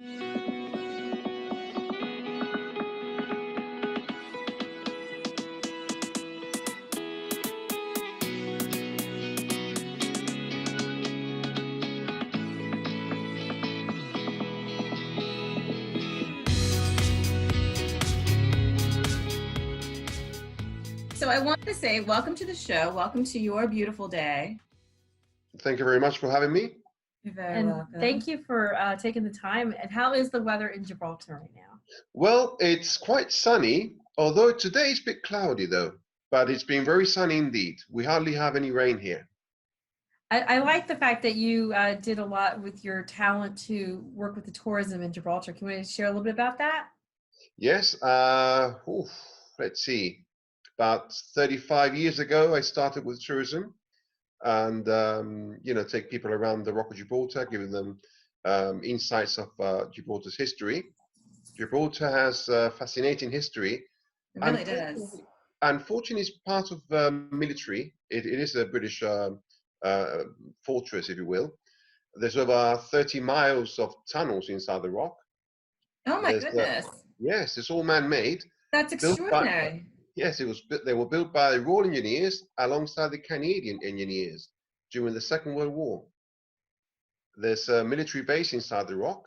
So I want to say welcome to the show. Welcome to your beautiful day. Thank you very much for having me. You're very welcome. Thank you for taking the time. And how is the weather in Gibraltar right now? Well, it's quite sunny, although today is a bit cloudy though, but it's been very sunny indeed. We hardly have any rain here. I like the fact that you did a lot with your talent to work with the tourism in Gibraltar. Can you share a little bit about that? Yes, let's see. About 35 years ago, I started with tourism and, take people around the Rock of Gibraltar, giving them insights of Gibraltar's history. Gibraltar has fascinating history. It really does. Unfortunately, it's part of military. It is a British fortress, if you will. There's over 30 miles of tunnels inside the rock. Oh my goodness. Yes, it's all man-made. That's extraordinary. Yes, they were built by Royal Engineers alongside the Canadian engineers during the Second World War. There's a military base inside the rock,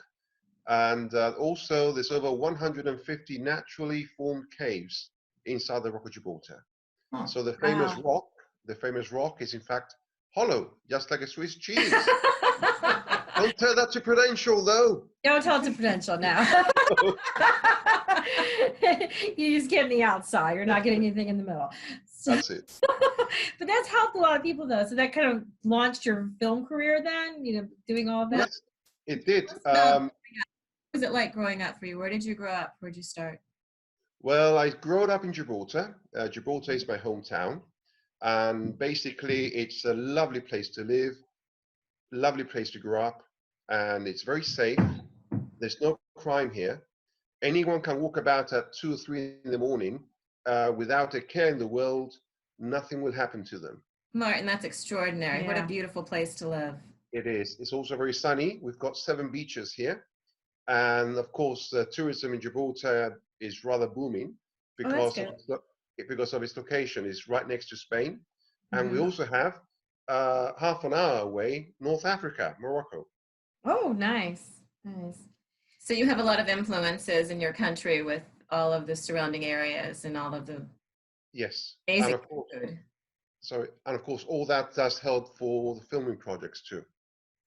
and also there's over 150 naturally formed caves inside the Rock of Gibraltar. Oh, so the famous rock is in fact hollow, just like a Swiss cheese. Don't tell that to Prudential, though. Don't tell it to Prudential now. You just get in the outside. You're not getting anything in the middle. So, that's it. But that's helped a lot of people, though. So that kind of launched your film career then, doing all of that? Yes, it did. What was it like growing up for you? Where did you grow up? Where did you start? Well, I grew up in Gibraltar. Gibraltar is my hometown. And basically, it's a lovely place to live, lovely place to grow up, and it's very safe. There's no crime here. Anyone can walk about at 2 or 3 in the morning without a care in the world. Nothing will happen to them. Martin, that's extraordinary. Yeah. What a beautiful place to live. It is. It's also very sunny. We've got 7 beaches here. And of course, tourism in Gibraltar is rather booming because of its location. It's right next to Spain. And we also have half an hour away, North Africa, Morocco. Oh, nice. Nice. So you have a lot of influences in your country with all of the surrounding areas and all of the amazing food. And of course, all that does help for the filming projects too.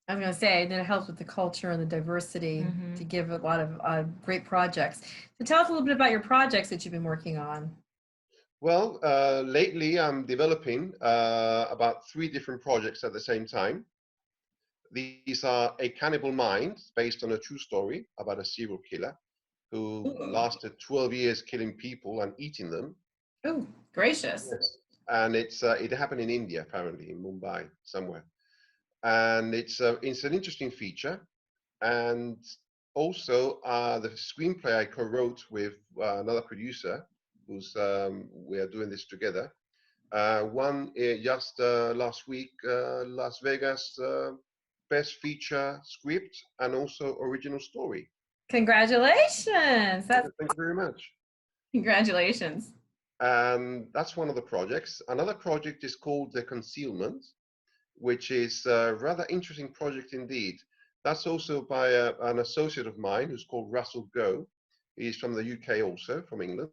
I was going to say, that it helps with the culture and the diversity to give a lot of great projects. So tell us a little bit about your projects that you've been working on. Well, lately I'm developing about 3 different projects at the same time. These are A Cannibal Mind, based on a true story about a serial killer who lasted 12 years killing people and eating them. Oh, gracious. Yes. And it happened in India, apparently, in Mumbai, somewhere. And it's an interesting feature. And also the screenplay I co-wrote with another producer, who's we are doing this together. Won just last week, Las Vegas Best Feature Script and also Original Story. Congratulations! Thank you very much. Congratulations. And that's one of the projects. Another project is called The Concealment, which is a rather interesting project indeed. That's also by an associate of mine who's called Russell Goh. He's from the UK also, from England.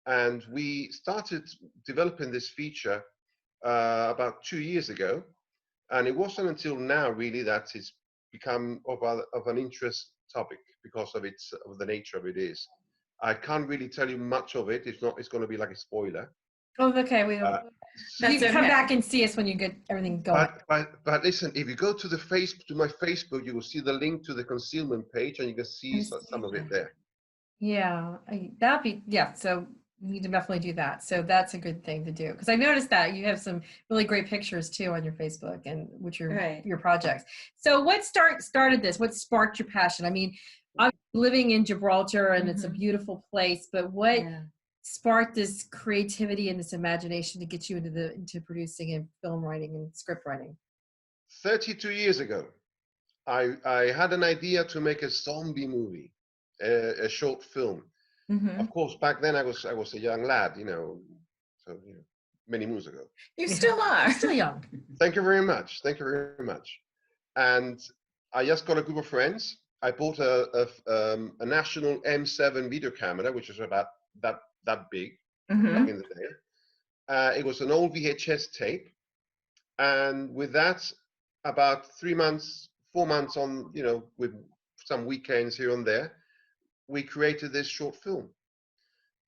And we started developing this feature about 2 years ago. And it wasn't until now really that it's become of an interest topic because of the nature of it is. I can't really tell you much of it. It's going to be like a spoiler. Oh, okay. You can come back and see us when you get everything going. But listen, if you go to my Facebook, you will see the link to the concealment page, and you can see some of it there. Yeah, so we need to definitely do that. So that's a good thing to do, because I noticed that you have some really great pictures too on your Facebook and with your projects. So what started this? What sparked your passion? I mean, I'm living in Gibraltar and it's a beautiful place, but what sparked this creativity and this imagination to get you into producing and film writing and script writing? 32 years ago, I had an idea to make a zombie movie, a short film. Of course, back then I was a young lad, so many moons ago. You still are. You're still young. Thank you very much. Thank you very much. And I just got a group of friends. I bought a National M7 video camera, which is about that big back in the day. It was an old VHS tape, and with that, about 3 months, 4 months on, with some weekends here and there, we created this short film.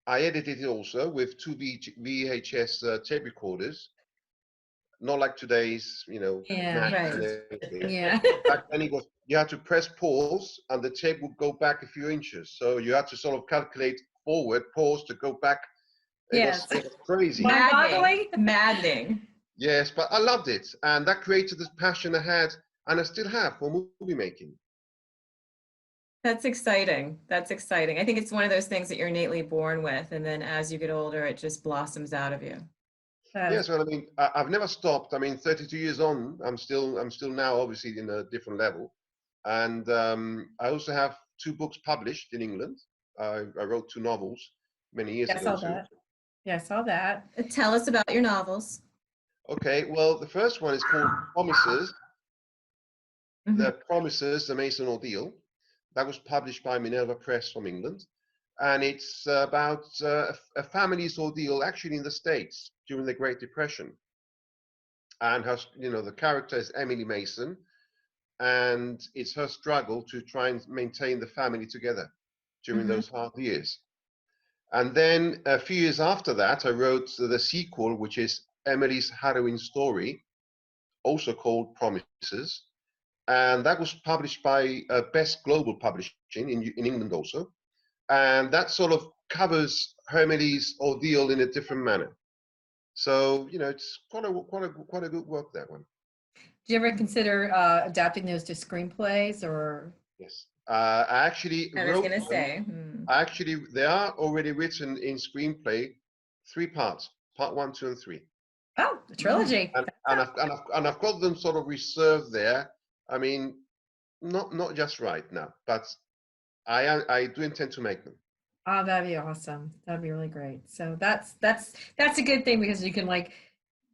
I edited it also with 2 VHS tape recorders, not like today's, Yeah, right. Yeah. Back then it was, you had to press pause and the tape would go back a few inches. So you had to sort of calculate forward, pause to go back. It was crazy. Maddening. Yes, but I loved it. And that created this passion I had, and I still have, for movie making. That's exciting. That's exciting. I think it's one of those things that you're innately born with, and then as you get older, it just blossoms out of you. Yes, well, I mean, I've never stopped. I mean, 32 years on, I'm still now obviously in a different level, and I also have 2 books published in England. I wrote 2 novels many years ago. I saw that. Yeah, I saw that. Tell us about your novels. Okay, well, the first one is called Promises. The Promises, the Mason Ordeal. That was published by Minerva Press from England. And it's about a family's ordeal actually in the States during the Great Depression. And her, the character is Emily Mason, and it's her struggle to try and maintain the family together during those hard years. And then a few years after that, I wrote the sequel, which is Emily's harrowing story, also called Promises. And that was published by Best Global Publishing in England also. And that sort of covers Emily's ordeal in a different manner. So, it's quite a good work, that one. Do you ever consider adapting those to screenplays or? Yes. I actually I was going to say. Actually, they are already written in screenplay, 3 parts, part 1, 2, and 3. Oh, the trilogy. And I've got them sort of reserved there. I mean, not just right now, but I do intend to make them. Oh, that'd be awesome. That'd be really great. So that's a good thing, because you can like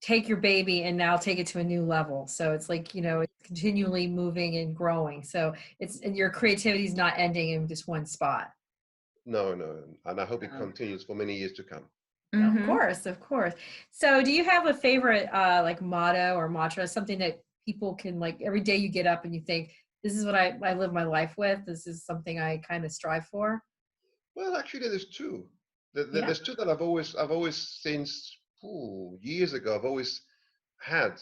take your baby and now take it to a new level. So it's like, it's continually moving and growing. So and your creativity is not ending in just one spot. No. And I hope it continues for many years to come. Of course. So do you have a favorite like motto or mantra, something that people can, like, every day you get up and you think, this is what I live my life with, this is something I kind of strive for? Well, actually, there's 2. There's 2 that I've always since years ago, I've always had.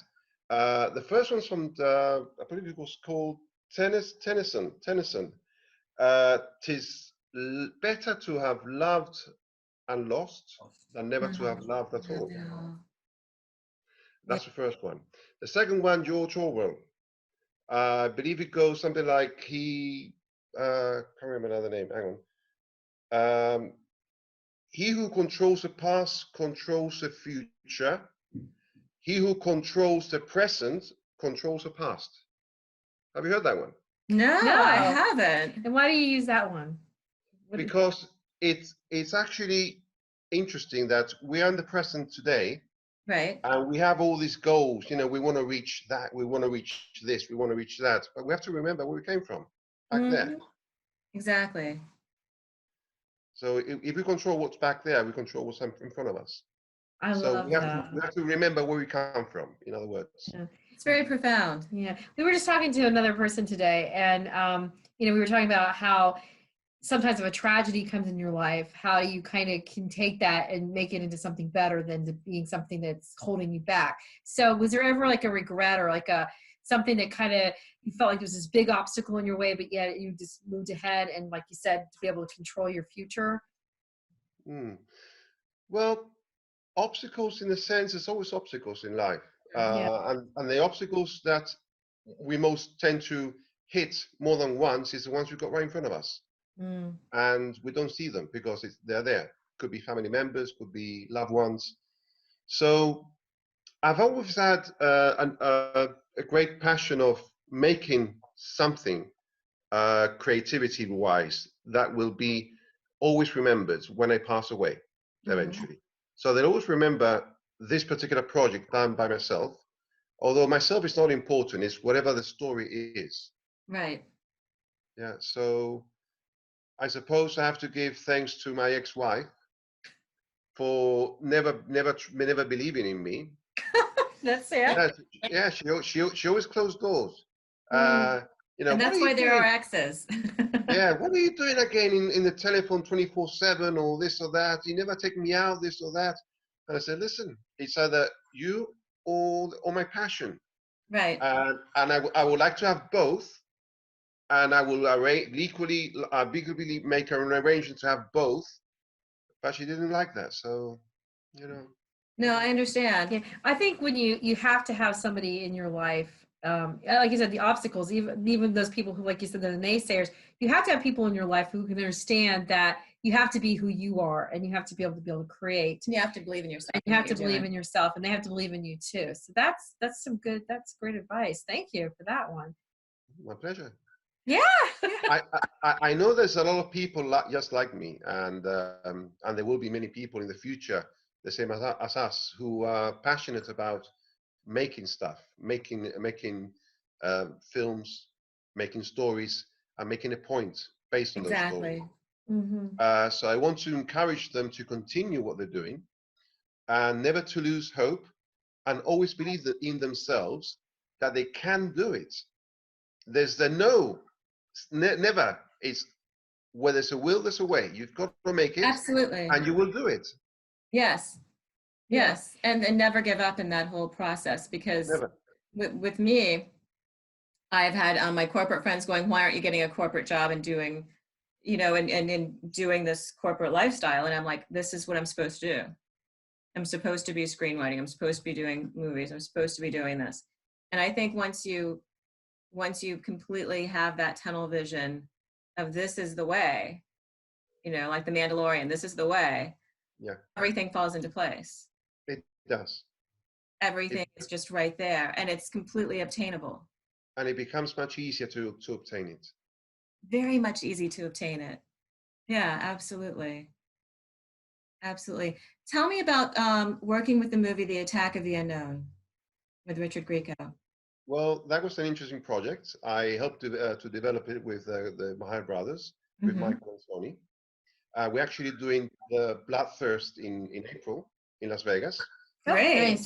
The first one's from I believe it was called Tennyson. "'Tis better to have loved and lost than never to have loved at all." That's the first one. The second one, George Orwell. I believe it goes something like can't remember another name. Hang on. He who controls the past controls the future. He who controls the present controls the past. Have you heard that one? No, I haven't. And why do you use that one? Because it's actually interesting that we are in the present today. Right. And we have all these goals, we want to reach that, we want to reach this, we want to reach that. But we have to remember where we came from back there. Exactly. So if we control what's back there, we control what's in front of us. I love that. We have to remember where we come from, in other words. Yeah. It's very profound. Yeah. We were just talking to another person today, and we were talking about how sometimes if a tragedy comes in your life, how you kind of can take that and make it into something better than being something that's holding you back. So was there ever like a regret or like something that kind of you felt like there was this big obstacle in your way, but yet you just moved ahead and, like you said, to be able to control your future? Well, obstacles in a sense, there's always obstacles in life. And the obstacles that we most tend to hit more than once is the ones we've got right in front of us. And we don't see them because they're there. Could be family members, could be loved ones. So I've always had a great passion of making something creativity-wise that will be always remembered when I pass away eventually. So they'll always remember this particular project done by myself, although myself is not important, it's whatever the story is. Right. Yeah, so I suppose I have to give thanks to my ex-wife for never believing in me. That's it. Yeah, she always closed doors. Mm. You know, And what are that's you why there are doing? exes. Yeah, what are you doing again in the telephone 24/7 or this or that? You never take me out, this or that. And I said, listen, it's either you or my passion. Right. And I would like to have both. And I will equally make an arrangement to have both. But she didn't like that. So, you know. No, I understand. Yeah, I think when you have to have somebody in your life, like you said, the obstacles, even those people who, like you said, the naysayers, you have to have people in your life who can understand that you have to be who you are, and you have to be able to create. You have to believe in yourself. And you have to believe in yourself, and they have to believe in you too. So that's great advice. Thank you for that one. My pleasure. Yeah. I know there's a lot of people just like me, and there will be many people in the future, the same as us, who are passionate about making stuff, making films, making stories, and making a point based on those stories. Exactly. So I want to encourage them to continue what they're doing, and never to lose hope, and always believe that in themselves that they can do it. There's the never. It's where there's a will, there's a way. You've got to make it, Absolutely. and you will do it. Yes. Yes. And never give up in that whole process, because Never. with me, I've had my corporate friends going, why aren't you getting a corporate job and doing, and doing this corporate lifestyle? And I'm like, this is what I'm supposed to do. I'm supposed to be screenwriting. I'm supposed to be doing movies. I'm supposed to be doing this. And I think once you completely have that tunnel vision of this is the way, like the Mandalorian, this is the way, Yeah. everything falls into place. It does. Everything is just right there, and it's completely obtainable. And it becomes much easier to obtain it. Very much easy to obtain it. Yeah, absolutely. Absolutely. Tell me about working with the movie The Attack of the Unknown with Richard Grieco. Well, that was an interesting project. I helped to develop it with the Maher brothers, with Michael and Sony. We're actually doing the Bloodthirst in April in Las Vegas. Great.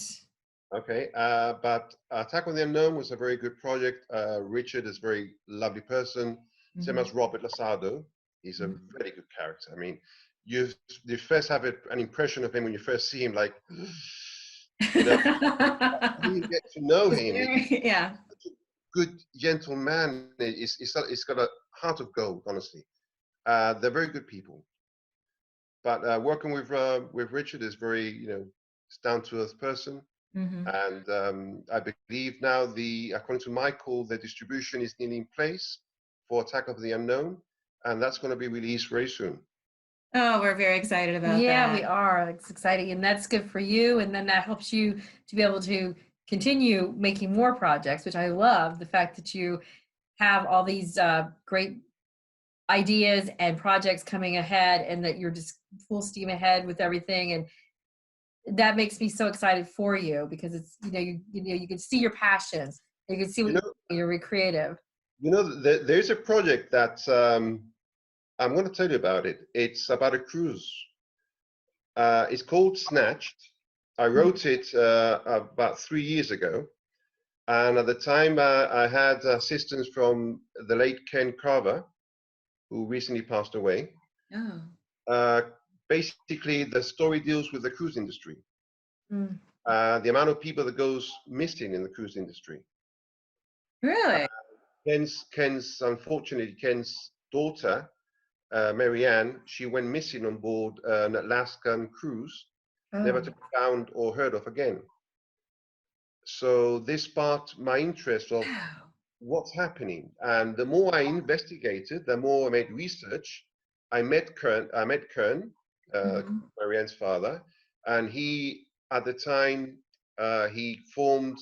Okay, but Attack on the Unknown was a very good project. Richard is a very lovely person. Same as Robert Lasardo. He's a very good character. I mean, you first have an impression of him when you first see him, like, you get to know him. Yeah. Good, gentle man. He's got a heart of gold, honestly. They're very good people. But working with Richard is very, down-to-earth person. And I believe now, according to Michael, the distribution is nearly in place for Attack of the Unknown, and that's going to be released very soon. Oh, we're very excited about that. Yeah, we are. It's exciting, and that's good for you, and then that helps you to be able to continue making more projects, which I love, the fact that you have all these great ideas and projects coming ahead, and that you're just full steam ahead with everything, and that makes me so excited for you, because it's you can see your passions, you can see what you're very creative. There's a project that I'm going to tell you about it. It's about a cruise. It's called Snatched. I wrote it about 3 years ago, and at the time I had assistance from the late Ken Carver, who recently passed away. Basically, the story deals with the cruise industry. The amount of people that goes missing in the cruise industry. Really? Unfortunately, Ken's daughter, Marianne, she went missing on board an Alaskan cruise, never to be found or heard of again. So this sparked my interest of what's happening. And the more I investigated, the more I made research. I met Kern, Marianne's father, and he, at the time, he formed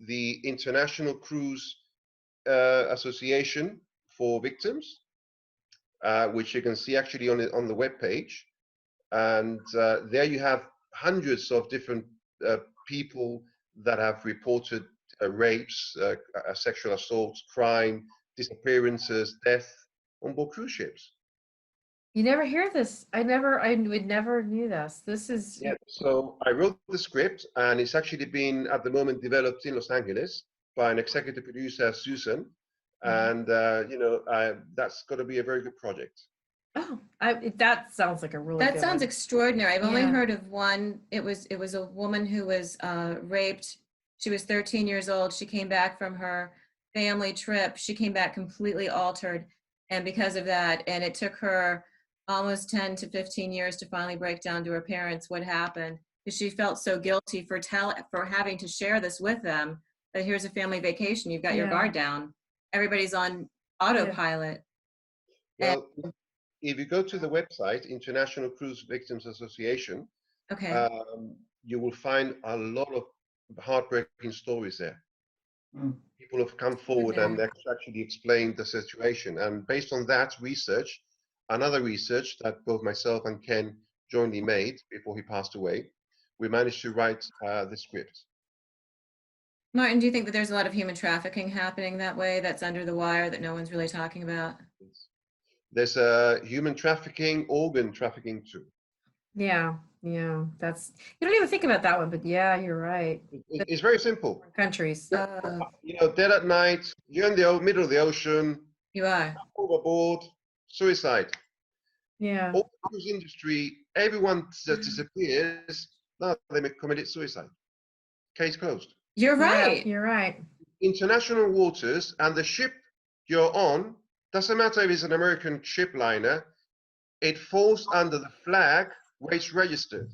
the International Cruise association for victims, which you can see actually on the web page. And there you have hundreds of different people that have reported rapes, sexual assaults, crime, disappearances, death on board cruise ships. You never hear this. I would never knew this. This is. Yeah, so I wrote the script, and it's actually been at the moment developed in Los Angeles by an executive producer, Susan. And that's got to be a very good project. Oh, that sounds like a really that good sounds one. Extraordinary. I've only heard of one. It was a woman who was raped. She was 13 years old. She came back from her family trip. She came back completely altered, and because of that, and it took her almost 10 to 15 years to finally break down to her parents what happened, because she felt so guilty for having to share this with them. That here's a family vacation. You've got your guard down. Everybody's on autopilot. Well, if you go to the website, International Cruise Victims Association, you will find a lot of heartbreaking stories there. People have come forward and actually explained the situation. And based on that research, another research that both myself and Ken jointly made before he passed away, we managed to write the script. Martin, do you think that there's a lot of human trafficking happening that way, that's under the wire, that no one's really talking about? There's human trafficking, organ trafficking too. Yeah, that's, you don't even think about that one, but yeah, you're right. It's very simple. Countries. Dead at night, you're in the middle of the ocean. You are. Overboard, suicide. Yeah. All the cruise industry, everyone that disappears, no, they committed suicide. Case closed. You're right. Yeah, you're right. International waters, and the ship you're on, doesn't matter if it's an American ship liner, it falls under the flag where it's registered.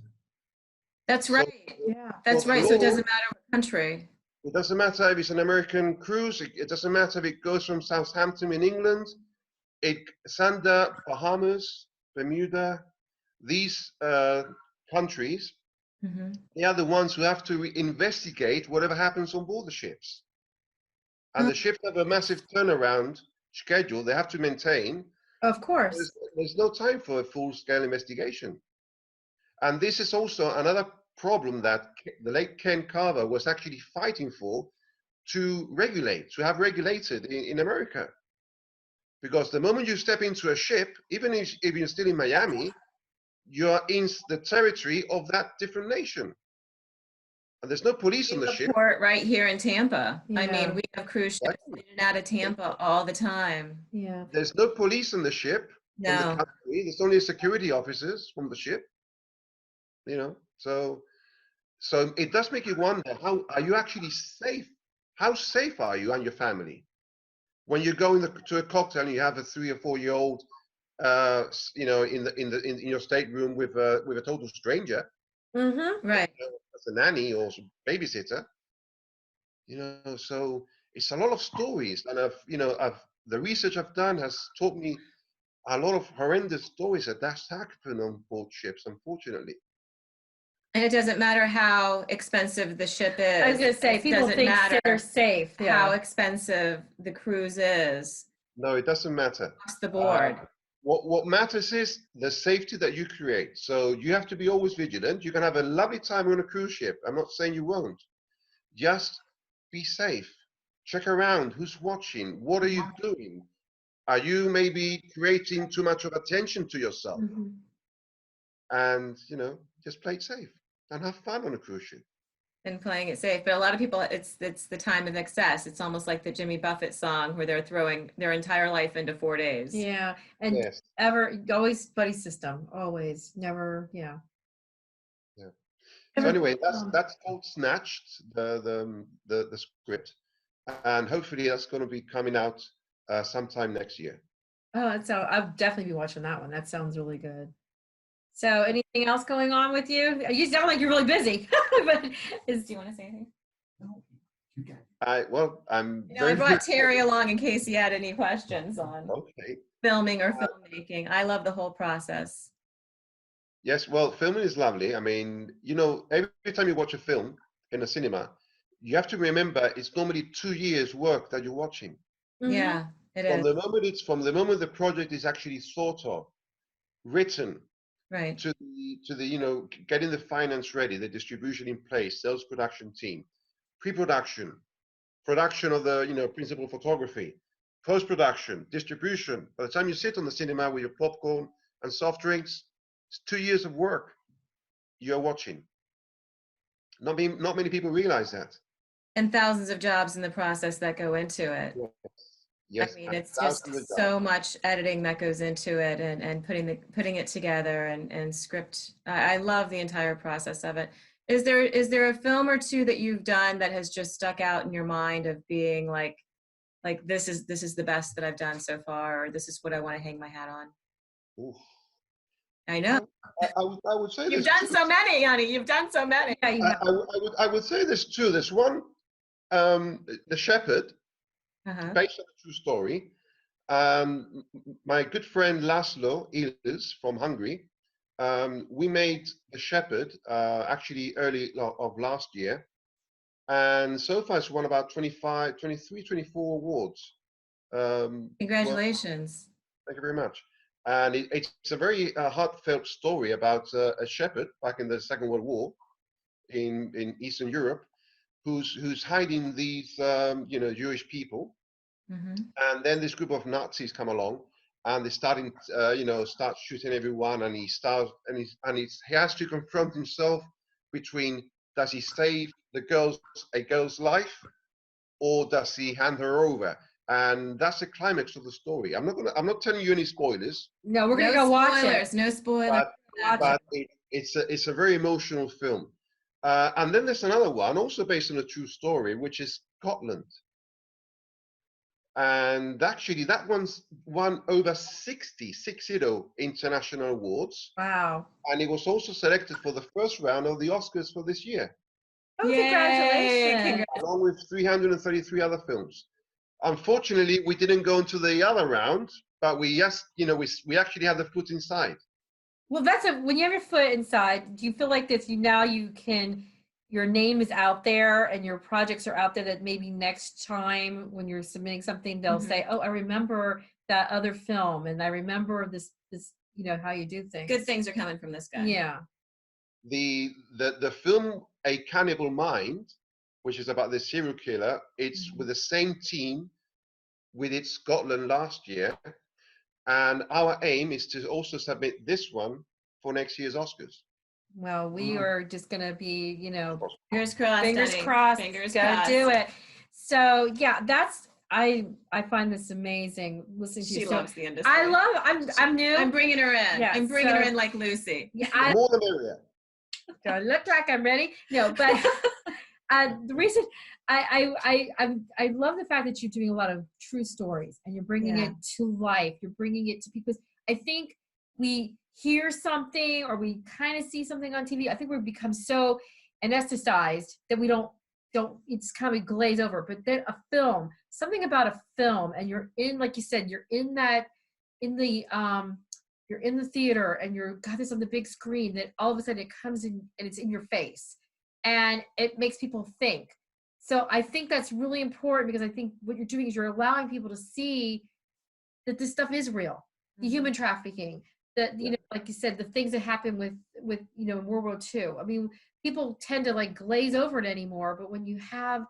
That's right. Yeah. That's right. So it doesn't matter what country. It doesn't matter if it's an American cruise. It doesn't matter if it goes from Southampton in England. It's under Bahamas, Bermuda. These countries, they are the ones who have to investigate whatever happens on board the ships. And the ships have a massive turnaround schedule they have to maintain. Of course. There's no time for a full-scale investigation. And this is also another problem that the late Ken Carver was actually fighting for, to regulate, to have regulated in America. Because the moment you step into a ship, even if you're still in Miami, you're in the territory of that different nation. And there's no police on the ship. Port right here in Tampa. Yeah. I mean, we have cruise ships in and out of Tampa all the time. Yeah. There's no police on the ship. No. From the country. There's only security officers from the ship. So it does make you wonder, how are you actually safe? How safe are you and your family when you go to a cocktail and you have a 3 or 4 year old, in your stateroom with a total stranger, right, as a nanny or babysitter, So it's a lot of stories, and the research I've done has taught me a lot of horrendous stories that's happened on board ships, unfortunately. And it doesn't matter how expensive the ship is. I was going to say, people think they're safe. How expensive the cruise is. No, it doesn't matter. Across the board. What matters is the safety that you create. So you have to be always vigilant. You can have a lovely time on a cruise ship. I'm not saying you won't. Just be safe. Check around. Who's watching? What are you doing? Are you maybe creating too much of attention to yourself? And, just play it safe and have fun on a cruise ship. And playing it safe. But a lot of people, it's the time of excess. It's almost like the Jimmy Buffett song where they're throwing their entire life into 4 days. Yeah. And always buddy system. Always. Never. Yeah. So anyway, that's called Snatched, the script. And hopefully that's going to be coming out sometime next year. Oh, I'll definitely be watching that one. That sounds really good. So anything else going on with you? You sound like you're really busy. But do you want to say anything? No. I'm I brought Terry along in case he had any questions on filming or filmmaking. I love the whole process. Yes, well, filming is lovely. I mean, every time you watch a film in a cinema, you have to remember it's normally 2 years' work that you're watching. Yeah, it From is. the moment the project is actually thought of, written, Right. to the getting the finance ready, the distribution in place, sales production team, pre-production, production of the principal photography, post-production, distribution. By the time you sit on the cinema with your popcorn and soft drinks, it's 2 years of work you're watching. Not many people realize that. And thousands of jobs in the process that go into it. Yes, I mean, it's thousands of just jobs. so much editing that goes into it, and putting it together, and script. I love the entire process of it. Is there a film or two that you've done that has just stuck out in your mind of being like this is the best that I've done so far, or this is what I want to hang my hat on? Oof. I know. I would say You've there's done two. so many, honey. You've done so many. Yeah, you have. I would say there's two. There's one, The Shepherd, based on a true story. My good friend Laszlo Illes from Hungary, we made The Shepherd actually early of last year, and so far it's won about 25, 23, 24 awards. Well, Congratulations. thank you very much. And it's a very heartfelt story about a shepherd back in the Second World War in Eastern Europe, who's hiding these Jewish people. And then this group of Nazis come along, and they start shooting everyone, and he has to confront himself between, does he save a girl's life, or does he hand her over? And that's the climax of the story. I'm not telling you any spoilers. No, we're gonna go watch it. No spoilers. But it's a very emotional film. And then there's another one, also based on a true story, which is Scotland. And actually, that one's won over 60 international awards. Wow. And it was also selected for the first round of the Oscars for this year. Oh, congratulations. Along with 333 other films. Unfortunately, we didn't go into the other round, but we actually had the foot inside. Well, when you have your foot inside, do you feel like this, your name is out there and your projects are out there, that maybe next time when you're submitting something, they'll say, oh, I remember that other film, and I remember this, how you do things. Good things are coming from this guy. Yeah. The film A Cannibal Mind, which is about the serial killer, it's with the same team we did Scotland last year. And our aim is to also submit this one for next year's Oscars. Well, we are just going to be, fingers crossed. Fingers crossed. Fingers crossed. Do it. So yeah, I find this amazing listening to you. She loves the industry. I'm new. I'm bringing her in. Yeah, I'm bringing her in like Lucy. Yeah, more the merrier. Do I look like I'm ready? No, but the reason I love the fact that you're doing a lot of true stories and you're bringing it to life. You're bringing it to, because I think we hear something or we kind of see something on TV. I think we've become so anesthetized that we don't it's kind of glaze over. But then something about a film, and you're in, like you said, you're in the theater and you're got this on the big screen, that all of a sudden it comes in and it's in your face and it makes people think. So I think that's really important, because I think what you're doing is you're allowing people to see that this stuff is real. The human trafficking, that, like you said, the things that happen with World War II. I mean, people tend to like glaze over it anymore, but when you have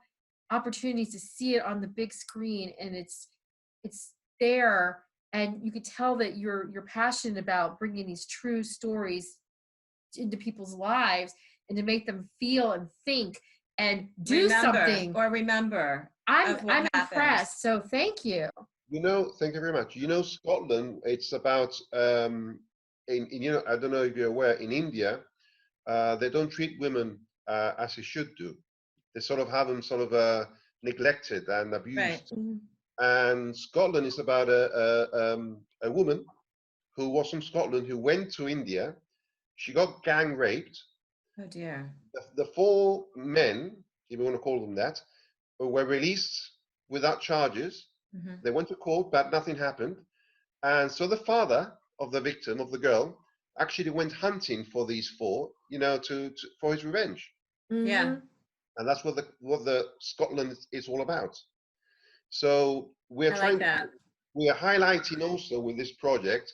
opportunities to see it on the big screen and it's there, and you could tell that you're passionate about bringing these true stories into people's lives and to make them feel and think and do something or remember. I'm impressed. So thank you. Thank you very much. Scotland, it's about I don't know if you're aware, in India, they don't treat women as they should do. They sort of have them neglected and abused. Right. And Scotland is about a woman who was from Scotland who went to India. She got gang raped. Oh dear. The 4 men, if you want to call them that, were released without charges. They went to court, but nothing happened. And so the father of the victim, of the girl, actually went hunting for these 4, for his revenge. Yeah. And that's what the Scotland is all about. So we're I trying like that. we are highlighting also with this project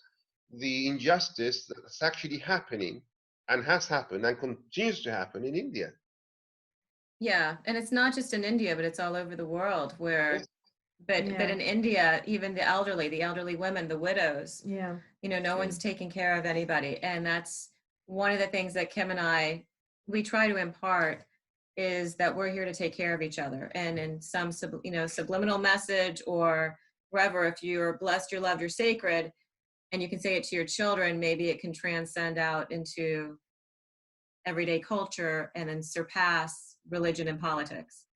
the injustice that's actually happening and has happened and continues to happen in India. Yeah, and it's not just in India, but it's all over the world where, Yes. but Yeah. in India, even the elderly women, the widows, Yeah. no one's taking care of anybody. And that's one of the things that Kim and we try to impart, is that we're here to take care of each other. And in some, subliminal message, or wherever, if you're blessed, you're loved, you're sacred, and you can say it to your children, maybe it can transcend out into everyday culture and then surpass religion and politics.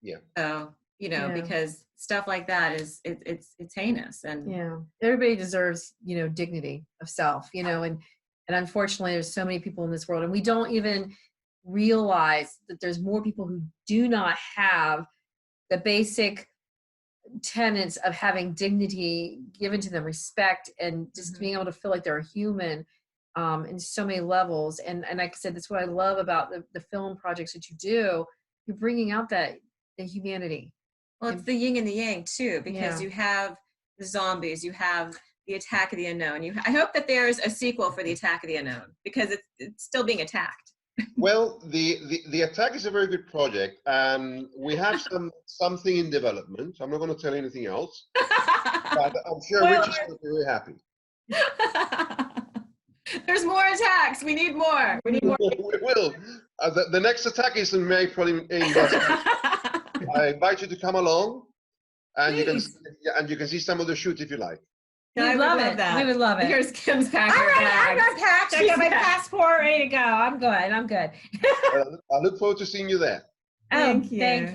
Yeah. So, because stuff like that it's heinous. And yeah, everybody deserves, dignity of self, and unfortunately there's so many people in this world, and we don't even realize that there's more people who do not have the basic tenets of having dignity given to them, respect, and just being able to feel like they're a human in so many levels. And like I said, that's what I love about the film projects that you do. You're bringing out the humanity. Well, it's the yin and the yang too, because you have the zombies, you have the Attack of the Unknown. I hope that there's a sequel for the Attack of the Unknown, because it's still being attacked. Well, the Attack is a very good project, and we have something in development. I'm not going to tell anything else, but I'm sure Rich is going to be very happy. There's more attacks. We need more. We need more. We will. The next attack is in April in I invite you to come along, and you can see some of the shoot if you like. We would love it. That. We would love it. Here's Kim's pack. All right, I'm not packed. I got my passport ready to go. I'm good. I look forward to seeing you there. Thank you. Thank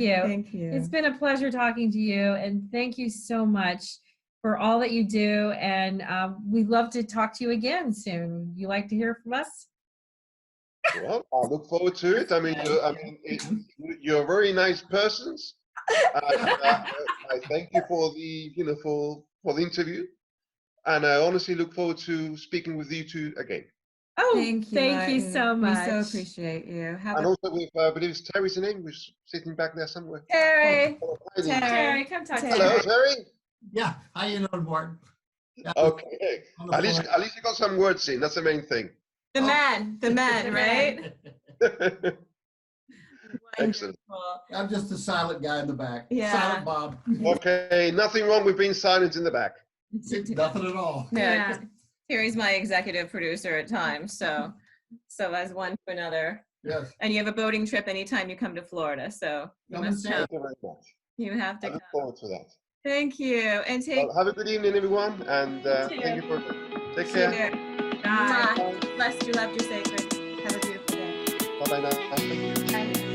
you. It's been a pleasure talking to you, and thank you so much for all that you do. And we'd love to talk to you again soon. You like to hear from us? Well, I look forward to it. I mean, you're very nice persons. I thank you for the for the interview, and I honestly look forward to speaking with you two again. Oh, thank you so much. We so appreciate you. And also with, I believe it's Terry's name, who's sitting back there somewhere. Terry, Terry, come talk to me. Hello, Terry. Yeah, how you doing, Martin? Okay, at least you got some words in. That's the main thing. The man, right? Excellent. I'm just a silent guy in the back. Yeah. Silent Bob. Okay, nothing wrong with being silent in the back. Nothing at all. Yeah. Terry's my executive producer at times, so as one to another. Yes. And you have a boating trip anytime you come to Florida, so Come and see Thank you very much. you have to I look come. forward to that. Thank you, and take Well, have a good evening, everyone, and thank you for take care. Bye. Blessed, you loved, you're sacred. Have a beautiful day. Bye bye now. Bye.